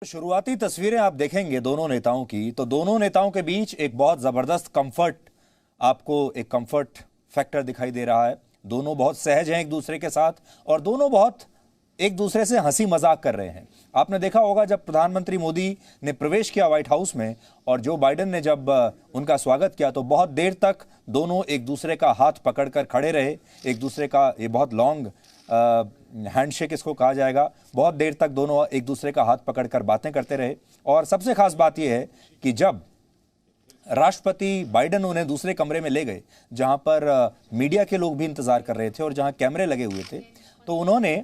शुरुआती तस्वीरें आप देखेंगे दोनों नेताओं की, तो दोनों नेताओं के बीच एक बहुत जबरदस्त कंफर्ट, आपको एक कंफर्ट फैक्टर दिखाई दे रहा है। दोनों बहुत सहज हैं एक दूसरे के साथ और दोनों बहुत एक दूसरे से हंसी मजाक कर रहे हैं। आपने देखा होगा जब प्रधानमंत्री मोदी ने प्रवेश किया व्हाइट हाउस में और जो बाइडेन ने जब उनका स्वागत किया तो बहुत देर तक दोनों एक दूसरे का हाथ पकड़कर खड़े रहे। एक दूसरे का ये बहुत लॉन्ग हैंडशेक इसको कहा जाएगा, बहुत देर तक दोनों एक दूसरे का हाथ पकड़कर बातें करते रहे। और सबसे खास बात यह है कि जब राष्ट्रपति बाइडेन उन्हें दूसरे कमरे में ले गए जहां पर मीडिया के लोग भी इंतजार कर रहे थे और जहां कैमरे लगे हुए थे, तो उन्होंने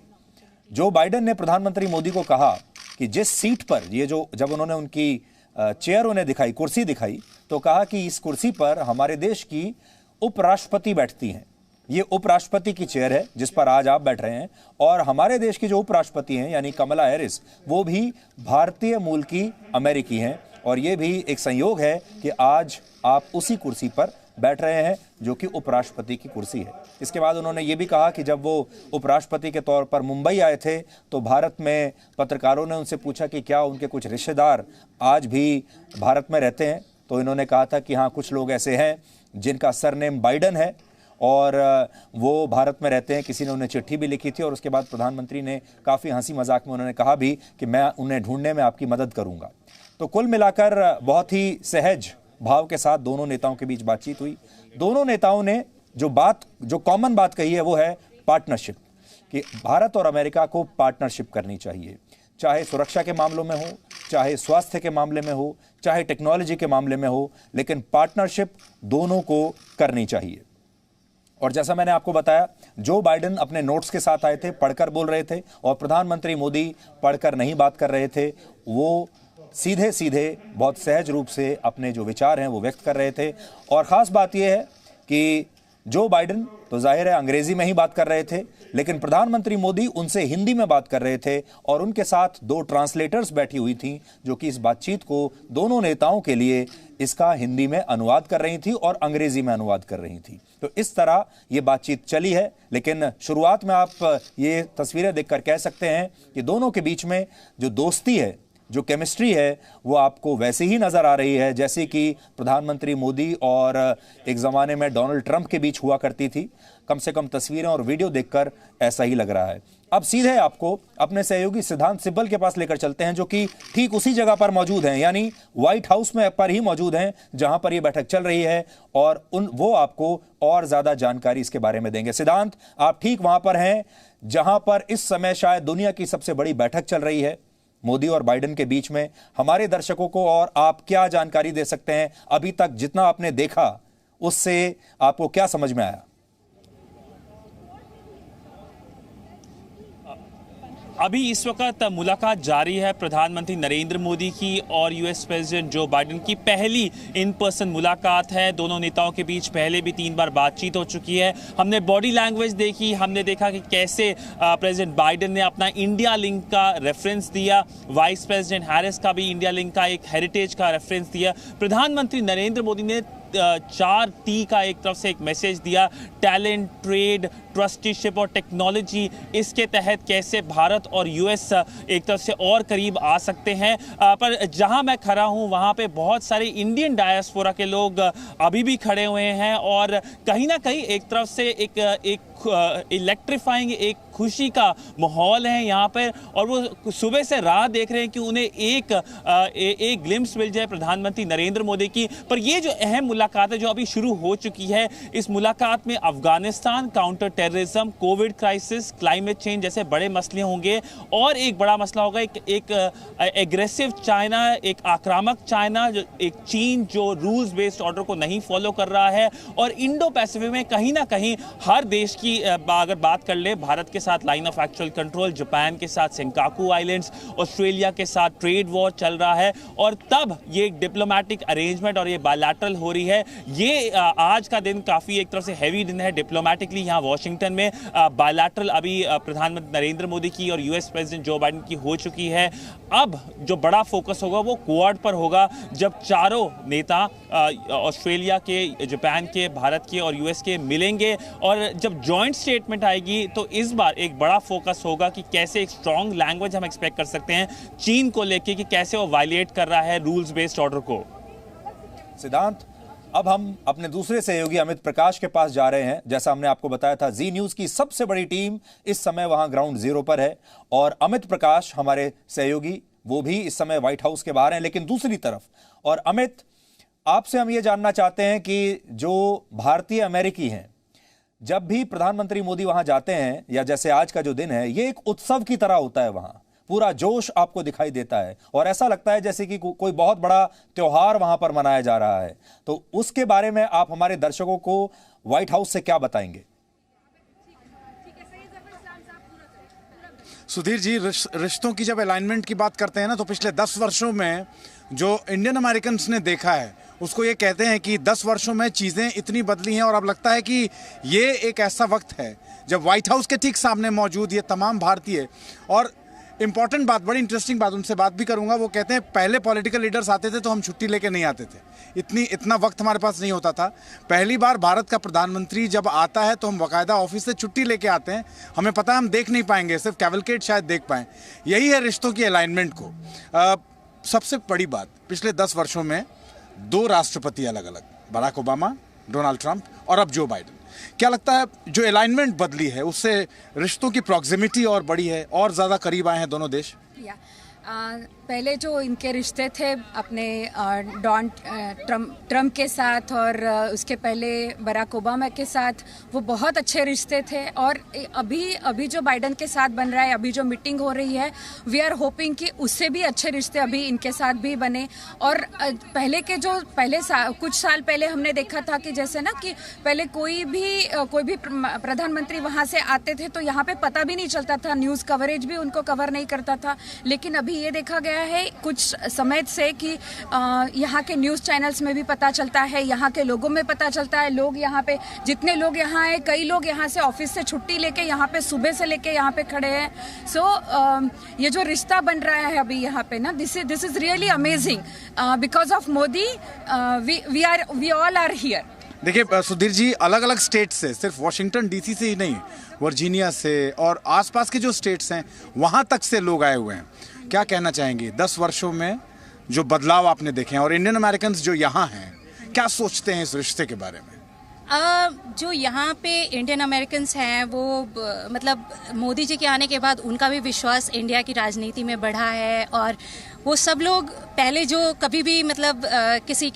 जो बाइडेन ने प्रधानमंत्री मोदी को कहा कि जिस सीट पर ये जो जब उन्होंने उनकी चेयर उन्हें दिखाई, कुर्सी दिखाई, तो कहा कि इस कुर्सी पर हमारे देश की उपराष्ट्रपति बैठती हैं। ये उपराष्ट्रपति की चेयर है जिस पर आज आप बैठ रहे हैं और हमारे देश की जो उपराष्ट्रपति हैं यानी कमला हैरिस, वो भी भारतीय मूल की अमेरिकी हैं। और ये भी एक संयोग है कि आज आप उसी कुर्सी पर बैठ रहे हैं जो कि उपराष्ट्रपति की कुर्सी है। इसके बाद उन्होंने ये भी कहा कि जब वो उपराष्ट्रपति के तौर पर मुंबई आए थे तो भारत में पत्रकारों ने उनसे पूछा कि क्या उनके कुछ रिश्तेदार आज भी भारत में रहते हैं, तो इन्होंने कहा था कि हाँ, कुछ लोग ऐसे हैं जिनका सरनेम बाइडेन है और वो भारत में रहते हैं। किसी ने उन्हें चिट्ठी भी लिखी थी और उसके बाद प्रधानमंत्री ने काफ़ी हंसी मजाक में उन्होंने कहा भी कि मैं उन्हें ढूंढने में आपकी मदद करूंगा। तो कुल मिलाकर बहुत ही सहज भाव के साथ दोनों नेताओं के बीच बातचीत हुई। दोनों नेताओं ने जो कॉमन बात कही है वो है पार्टनरशिप, कि भारत और अमेरिका को पार्टनरशिप करनी चाहिए, चाहे सुरक्षा के मामलों में हो, चाहे स्वास्थ्य के मामले में हो, चाहे टेक्नोलॉजी के मामले में हो, लेकिन पार्टनरशिप दोनों को करनी चाहिए। और जैसा मैंने आपको बताया, जो बाइडेन अपने नोट्स के साथ आए थे, पढ़कर बोल रहे थे और प्रधानमंत्री मोदी पढ़कर नहीं बात कर रहे थे, वो सीधे सीधे बहुत सहज रूप से अपने जो विचार हैं वो व्यक्त कर रहे थे। और ख़ास बात यह है कि जो बाइडेन तो जाहिर है अंग्रेजी में ही बात कर रहे थे, लेकिन प्रधानमंत्री मोदी उनसे हिंदी में बात कर रहे थे और उनके साथ दो ट्रांसलेटर्स बैठी हुई थी जो कि इस बातचीत को दोनों नेताओं के लिए इसका हिंदी में अनुवाद कर रही थी और अंग्रेजी में अनुवाद कर रही थी। तो इस तरह ये बातचीत चली है, लेकिन शुरुआत में आप ये तस्वीरें देखकर कह सकते हैं कि दोनों के बीच में जो दोस्ती है, जो केमिस्ट्री है, वो आपको वैसी ही नजर आ रही है जैसे कि प्रधानमंत्री मोदी और एक ज़माने में डोनाल्ड ट्रंप के बीच हुआ करती थी। कम से कम तस्वीरें और वीडियो देखकर ऐसा ही लग रहा है। अब सीधे आपको अपने सहयोगी सिद्धांत सिब्बल के पास लेकर चलते हैं जो कि ठीक उसी जगह पर मौजूद हैं, यानी व्हाइट हाउस में पर ही मौजूद हैं जहां पर यह बैठक चल रही है और वो आपको और ज्यादा जानकारी इसके बारे में देंगे। सिद्धांत, आप ठीक वहां पर हैं जहां पर इस समय शायद दुनिया की सबसे बड़ी बैठक चल रही है मोदी और बाइडेन के बीच में। हमारे दर्शकों को और आप क्या जानकारी दे सकते हैं अभी तक जितना आपने देखा, उससे आपको क्या समझ में आया? अभी इस वक्त मुलाकात जारी है प्रधानमंत्री नरेंद्र मोदी की और यूएस प्रेसिडेंट जो बाइडेन की पहली इन पर्सन मुलाकात है। दोनों नेताओं के बीच पहले भी 3 बार बातचीत हो चुकी है। हमने बॉडी लैंग्वेज देखी, हमने देखा कि कैसे प्रेसिडेंट बाइडेन ने अपना इंडिया लिंक का रेफरेंस दिया, वाइस प्रेसिडेंट हैरिस का भी इंडिया लिंक का एक हेरिटेज का रेफरेंस दिया। प्रधानमंत्री नरेंद्र मोदी ने 4T का एक तरफ से एक मैसेज दिया, टैलेंट, ट्रेड, ट्रस्टीशिप और टेक्नोलॉजी। इसके तहत कैसे भारत और यूएस एक तरफ से और करीब आ सकते हैं। पर जहां मैं खड़ा हूं वहां पे बहुत सारे इंडियन डायस्पोरा के लोग अभी भी खड़े हुए हैं और कहीं ना कहीं एक तरफ से एक इलेक्ट्रीफाइंग एक खुशी का माहौल है यहाँ पर और वो सुबह से राह देख रहे हैं कि उन्हें एक ग्लिम्स मिल जाए प्रधानमंत्री नरेंद्र मोदी की। पर ये जो अहम मुलाकात है जो अभी शुरू हो चुकी है, इस मुलाकात में Afghanistan, counter terrorism, Covid crisis, climate change जैसे बड़े मसले होंगे और एक बड़ा मसला होगा एक एग्रेसिव चाइना, एक आक्रामक चाइना, एक चीन जो रूल्स बेस्ड ऑर्डर को नहीं फॉलो कर रहा है और इंडो पैसिफिक में कहीं ना कहीं हर देश की अगर बात कर ले, भारत के साथ line of actual control, Japan के साथ सेंकाकू आइलैंड्स, ऑस्ट्रेलिया के साथ ट्रेड वॉर चल रहा है और तब ये डिप्लोमेटिक अरेंजमेंट और ये बायलैटरल हो रही है। ये आज का दिन काफी एक तरफ से हैवी दिन है डिप्लोमेटिकली यहाँ वॉशिंगटन वाशिंगटन में बायलैटरल अभी प्रधानमंत्री नरेंद्र मोदी की और यूएस प्रेसिडेंट जो बाइडेन की हो चुकी है। अब जो बड़ा फोकस होगा वो क्वाड पर होगा, जब चारों नेता ऑस्ट्रेलिया के, जापान के, भारत के और यूएस के मिलेंगे और जब जॉइंट स्टेटमेंट आएगी तो इस बार एक बड़ा फोकस होगा कि कैसे एक स्ट्रॉन्ग लैंग्वेज हम एक्सपेक्ट कर सकते हैं चीन को लेके कि कैसे वो वायलेट कर रहा है रूल्स बेस्ड ऑर्डर को। सिद्धांत, अब हम अपने दूसरे सहयोगी अमित प्रकाश के पास जा रहे हैं। जैसा हमने आपको बताया था, जी न्यूज की सबसे बड़ी टीम इस समय वहां ग्राउंड जीरो पर है और अमित प्रकाश हमारे सहयोगी वो भी इस समय व्हाइट हाउस के बाहर हैं, लेकिन दूसरी तरफ। और अमित, आपसे हम ये जानना चाहते हैं कि जो भारतीय अमेरिकी हैं, जब भी प्रधानमंत्री मोदी वहां जाते हैं या जैसे आज का जो दिन है, ये एक उत्सव की तरह होता है, वहां पूरा जोश आपको दिखाई देता है और ऐसा लगता है जैसे कि कोई बहुत बड़ा त्योहार वहां पर मनाया जा रहा है। तो उसके बारे में आप हमारे दर्शकों को व्हाइट हाउस से क्या बताएंगे? सुधीर जी, रिश्तों की जब अलाइनमेंट की बात करते हैं ना, तो पिछले 10 वर्षों में जो इंडियन अमेरिकन ने देखा है उसको ये कहते हैं कि 10 वर्षों में चीज़ें इतनी बदली हैं और अब लगता है कि ये एक ऐसा वक्त है जब व्हाइट हाउस के ठीक सामने मौजूद ये तमाम भारतीय, और इंपॉर्टेंट बात, बड़ी इंटरेस्टिंग बात, उनसे बात भी करूंगा, वो कहते हैं पहले पॉलिटिकल लीडर्स आते थे तो हम छुट्टी लेके नहीं आते थे, इतना वक्त हमारे पास नहीं होता था। पहली बार भारत का प्रधानमंत्री जब आता है तो हम बाकायदा ऑफिस से छुट्टी लेके आते हैं, हमें पता है हम देख नहीं पाएंगे, सिर्फ कैवलकेड शायद देख पाएं। यही है रिश्तों की अलाइनमेंट को। सबसे बड़ी बात, पिछले 10 वर्षों में 2 राष्ट्रपति अलग अलग, बराक ओबामा, डोनाल्ड ट्रंप और अब जो बाइडेन, क्या लगता है जो अलाइनमेंट बदली है उससे रिश्तों की प्रॉक्सिमिटी और बढ़ी है और ज़्यादा करीब आए हैं दोनों देश? पहले जो इनके रिश्ते थे अपने ट्रम्प के साथ और उसके पहले बराक ओबामा के साथ, वो बहुत अच्छे रिश्ते थे। और अभी जो बाइडेन के साथ बन रहा है, अभी जो मीटिंग हो रही है, वी आर होपिंग कि उससे भी अच्छे रिश्ते अभी इनके साथ भी बने। और कुछ साल पहले हमने देखा था कि जैसे ना कि पहले कोई भी प्रधानमंत्री वहाँ से आते थे तो यहाँ पे पता भी नहीं चलता था, न्यूज़ कवरेज भी उनको कवर नहीं करता था। लेकिन अभी ये देखा गया है कुछ समय से कि यहाँ के न्यूज़ चैनल्स में भी पता चलता है, यहाँ के लोगों में पता चलता है। लोग यहाँ पे, जितने लोग यहाँ आए, कई लोग यहाँ से ऑफिस से छुट्टी लेके यहाँ पे सुबह से लेके यहाँ पे खड़े हैं। ये जो रिश्ता बन रहा है अभी यहाँ पे ना, this is really amazing. Because of Modi we all are here. देखिए सुधीर जी, अलग अलग स्टेट से, सिर्फ वॉशिंगटन डीसी से ही नहीं, वर्जीनिया से और आसपास के जो स्टेट्स हैं वहाँ तक से लोग आए हुए हैं। क्या कहना चाहेंगे 10 वर्षों में जो बदलाव आपने देखे हैं, और इंडियन अमेरिकन जो यहाँ हैं क्या सोचते हैं इस रिश्ते के बारे में? जो यहाँ पे इंडियन अमेरिकन्स हैं वो मतलब मोदी जी के आने के बाद उनका भी विश्वास इंडिया की राजनीति में बढ़ा है। और वो सब लोग पहले जो कभी भी मतलब किसी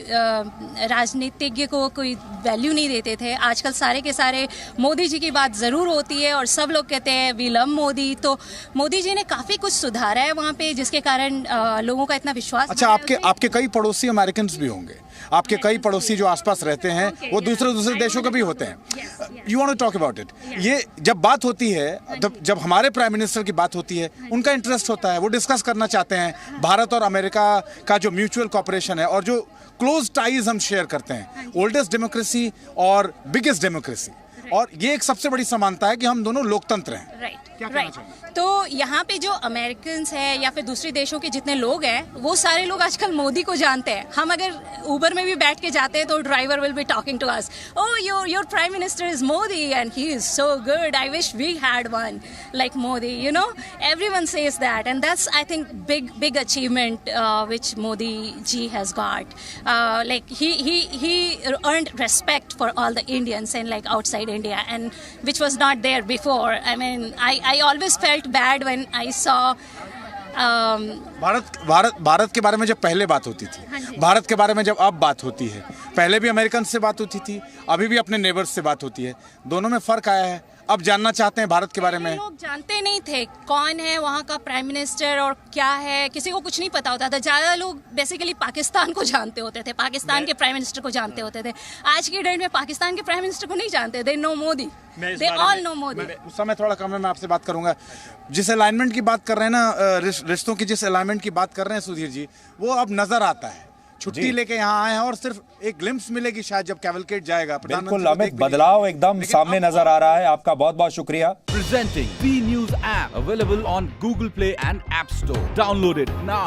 राजनीतिज्ञ को कोई वैल्यू नहीं देते थे, आजकल सारे के सारे मोदी जी की बात ज़रूर होती है और सब लोग कहते हैं वी लव मोदी। तो मोदी जी ने काफ़ी कुछ सुधारा है वहाँ पे, जिसके कारण लोगों का इतना विश्वास। अच्छा, आपके कई पड़ोसी अमेरिकन भी होंगे, आपके कई पड़ोसी जो आसपास रहते हैं वो दूसरे देशों के भी होते हैं। You want to talk about it. ये जब बात होती है, जब हमारे प्राइम मिनिस्टर की बात होती है, उनका इंटरेस्ट होता है, वो डिस्कस करना चाहते हैं भारत और अमेरिका का जो म्यूचुअल कॉपरेशन है और जो क्लोज टाइज हम शेयर करते हैं, ओल्डेस्ट डेमोक्रेसी और बिगेस्ट डेमोक्रेसी। और ये एक सबसे बड़ी समानता है कि हम दोनों लोकतंत्र हैं। राइट। तो यहाँ पे जो अमेरिकन्स हैं या फिर दूसरे देशों के जितने लोग हैं, वो सारे लोग आजकल मोदी को जानते हैं। हम अगर ऊबर में भी बैठ के जाते हैं तो driver will be talking to us, oh your prime minister is Modi and he is so good, I wish we had one like Modi, you know, everyone says that and that's I think big achievement which Modi ji has got. Like he earned respect for all the Indians and like outside India, and which was not there before. I mean, I always felt bad when I saw Bharat के बारे में जब पहले बात होती थी, भारत के बारे में जब अब बात होती है, पहले भी अमेरिकन से बात होती थी, अभी भी अपने नेबर्स से बात होती है, दोनों में फर्क आया है। अब जानना चाहते हैं भारत के बारे में। लोग जानते नहीं थे कौन है वहाँ का प्राइम मिनिस्टर और क्या है, किसी को कुछ नहीं पता होता था। ज़्यादा लोग बेसिकली पाकिस्तान को जानते होते थे, पाकिस्तान के प्राइम मिनिस्टर को जानते होते थे। आज की डेट में पाकिस्तान के प्राइम मिनिस्टर को नहीं जानते, they know Modi, they all know Modi. उस समय थोड़ा कम है, मैं आपसे बात करूंगा। जिस अलाइनमेंट की बात कर रहे हैं ना, रिश्तों की जिस अलाइनमेंट की बात कर रहे हैं सुधीर जी, वो अब नजर आता है छुट्टी लेके यहाँ आए हैं और सिर्फ एक ग्लिम्स मिलेगी शायद जब कैवलकेड जाएगा। बिल्कुल को अमित, देख भी बदलाव लीजिए। एकदम लेकिन सामने अब- नजर आ रहा है। आपका बहुत बहुत शुक्रिया। Presenting B News app available on Google Play and App Store. Download it now.